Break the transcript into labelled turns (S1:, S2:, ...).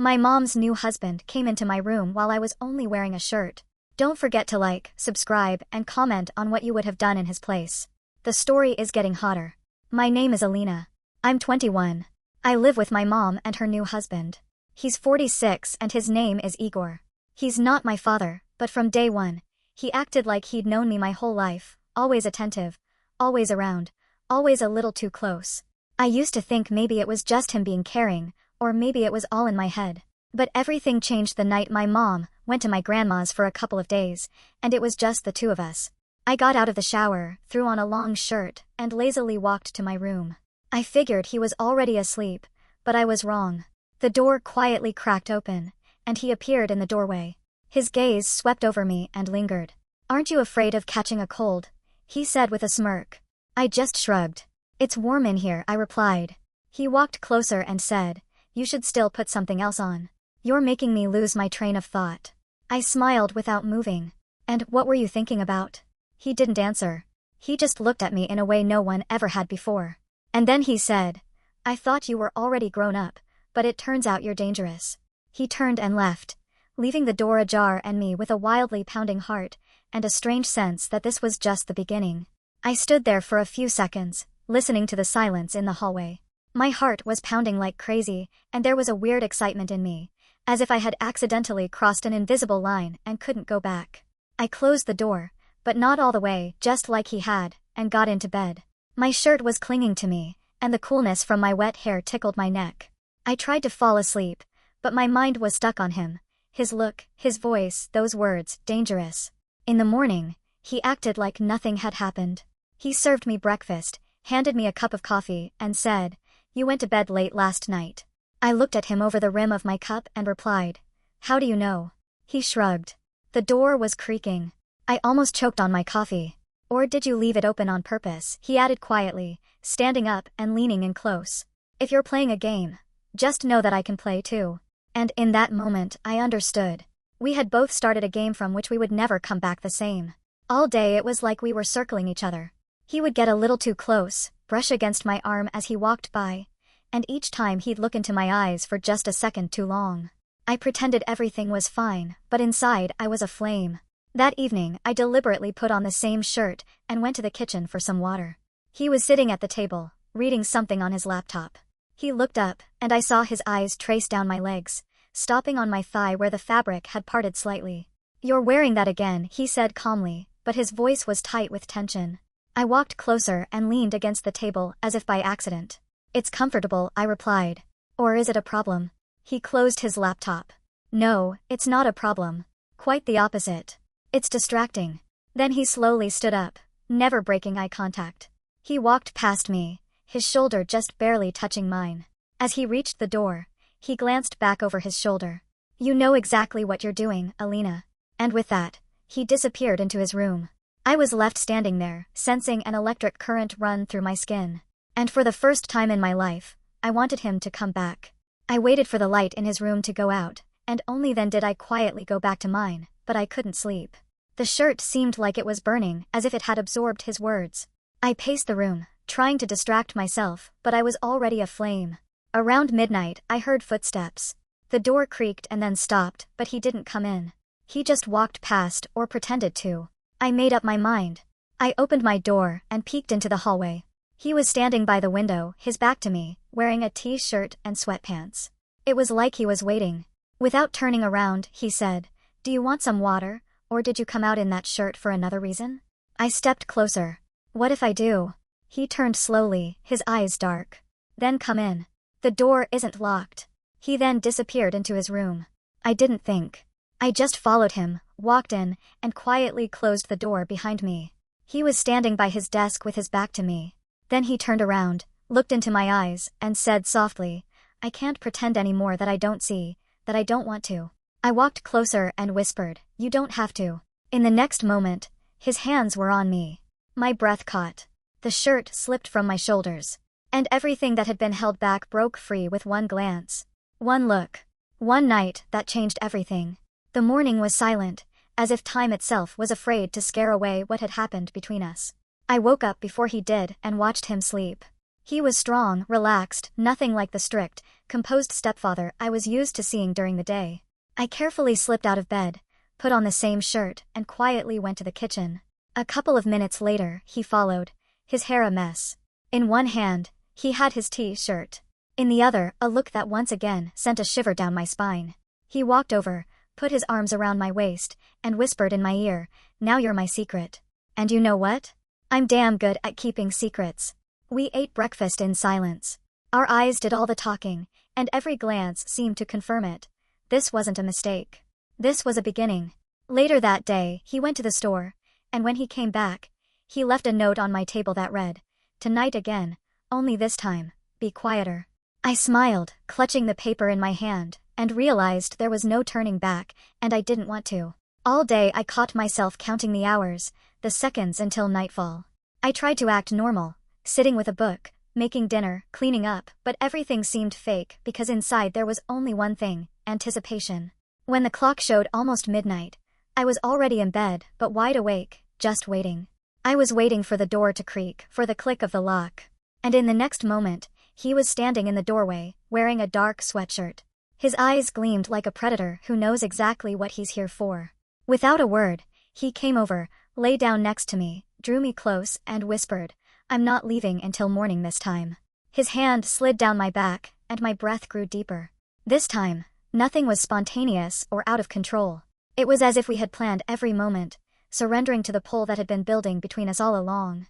S1: My mom's new husband came into my room while I was only wearing a shirt. Don't forget to like, subscribe, and comment on what you would have done in his place. The story is getting hotter. My name is Alina. I'm 21. I live with my mom and her new husband. He's 46 and his name is Igor. He's not my father, but from day one, he acted like he'd known me my whole life, always attentive, always around, always a little too close. I used to think maybe it was just him being caring, or maybe it was all in my head. But everything changed the night my mom went to my grandma's for a couple of days, and it was just the two of us. I got out of the shower, threw on a long shirt, and lazily walked to my room. I figured he was already asleep, but I was wrong. The door quietly cracked open, and he appeared in the doorway. His gaze swept over me and lingered. "Aren't you afraid of catching a cold?" he said with a smirk. I just shrugged. "It's warm in here," I replied. He walked closer and said, "You should still put something else on. You're making me lose my train of thought." I smiled without moving. "And what were you thinking about?" He didn't answer. He just looked at me in a way no one ever had before. And then he said, "I thought you were already grown up, but it turns out you're dangerous." He turned and left, leaving the door ajar and me with a wildly pounding heart, and a strange sense that this was just the beginning. I stood there for a few seconds, listening to the silence in the hallway. My heart was pounding like crazy, and there was a weird excitement in me, as if I had accidentally crossed an invisible line and couldn't go back. I closed the door, but not all the way, just like he had, and got into bed. My shirt was clinging to me, and the coolness from my wet hair tickled my neck. I tried to fall asleep, but my mind was stuck on him. His look, his voice, those words, dangerous. In the morning, he acted like nothing had happened. He served me breakfast, handed me a cup of coffee, and said, "You went to bed late last night." I looked at him over the rim of my cup and replied, "How do you know?" He shrugged. The door was creaking. I almost choked on my coffee. "Or did you leave it open on purpose?" he added quietly, standing up and leaning in close. "If you're playing a game, just know that I can play too." And in that moment, I understood. We had both started a game from which we would never come back the same. All day it was like we were circling each other. He would get a little too close, brush against my arm as he walked by, and each time he'd look into my eyes for just a second too long. I pretended everything was fine, but inside I was aflame. That evening, I deliberately put on the same shirt and went to the kitchen for some water. He was sitting at the table, reading something on his laptop. He looked up, and I saw his eyes trace down my legs, stopping on my thigh where the fabric had parted slightly. "You're wearing that again," he said calmly, but his voice was tight with tension. I walked closer and leaned against the table as if by accident. "It's comfortable," I replied. "Or is it a problem?" He closed his laptop. "No, it's not a problem. Quite the opposite. It's distracting." Then he slowly stood up, never breaking eye contact. He walked past me, his shoulder just barely touching mine. As he reached the door, he glanced back over his shoulder. "You know exactly what you're doing, Alina." And with that, he disappeared into his room. I was left standing there, sensing an electric current run through my skin. And for the first time in my life, I wanted him to come back. I waited for the light in his room to go out, and only then did I quietly go back to mine, but I couldn't sleep. The shirt seemed like it was burning, as if it had absorbed his words. I paced the room, trying to distract myself, but I was already aflame. Around midnight, I heard footsteps. The door creaked and then stopped, but he didn't come in. He just walked past, or pretended to. I made up my mind. I opened my door and peeked into the hallway. He was standing by the window, his back to me, wearing a t-shirt and sweatpants. It was like he was waiting. Without turning around, he said, "Do you want some water, or did you come out in that shirt for another reason?" I stepped closer. "What if I do?" He turned slowly, his eyes dark. "Then come in. The door isn't locked." He then disappeared into his room. I didn't think. I just followed him, walked in, and quietly closed the door behind me. He was standing by his desk with his back to me. Then he turned around, looked into my eyes, and said softly, "I can't pretend anymore that I don't see, that I don't want to." I walked closer and whispered, "You don't have to." In the next moment, his hands were on me. My breath caught. The shirt slipped from my shoulders. And everything that had been held back broke free with one glance. One look. One night that changed everything. The morning was silent, as if time itself was afraid to scare away what had happened between us. I woke up before he did and watched him sleep. He was strong, relaxed, nothing like the strict, composed stepfather I was used to seeing during the day. I carefully slipped out of bed, put on the same shirt, and quietly went to the kitchen. A couple of minutes later, he followed, his hair a mess. In one hand, he had his T-shirt. In the other, a look that once again sent a shiver down my spine. He walked over, put his arms around my waist, and whispered in my ear, "Now you're my secret. And you know what? I'm damn good at keeping secrets." We ate breakfast in silence. Our eyes did all the talking, and every glance seemed to confirm it. This wasn't a mistake. This was a beginning. Later that day, he went to the store, and when he came back, he left a note on my table that read, "Tonight again, only this time, be quieter." I smiled, clutching the paper in my hand, and realized there was no turning back, and I didn't want to. All day I caught myself counting the hours, the seconds until nightfall. I tried to act normal, sitting with a book, making dinner, cleaning up, but everything seemed fake because inside there was only one thing, anticipation. When the clock showed almost midnight, I was already in bed, but wide awake, just waiting. I was waiting for the door to creak, for the click of the lock. And in the next moment, he was standing in the doorway, wearing a dark sweatshirt. His eyes gleamed like a predator who knows exactly what he's here for. Without a word, he came over, lay down next to me, drew me close, and whispered, "I'm not leaving until morning this time." His hand slid down my back, and my breath grew deeper. This time, nothing was spontaneous or out of control. It was as if we had planned every moment, surrendering to the pull that had been building between us all along.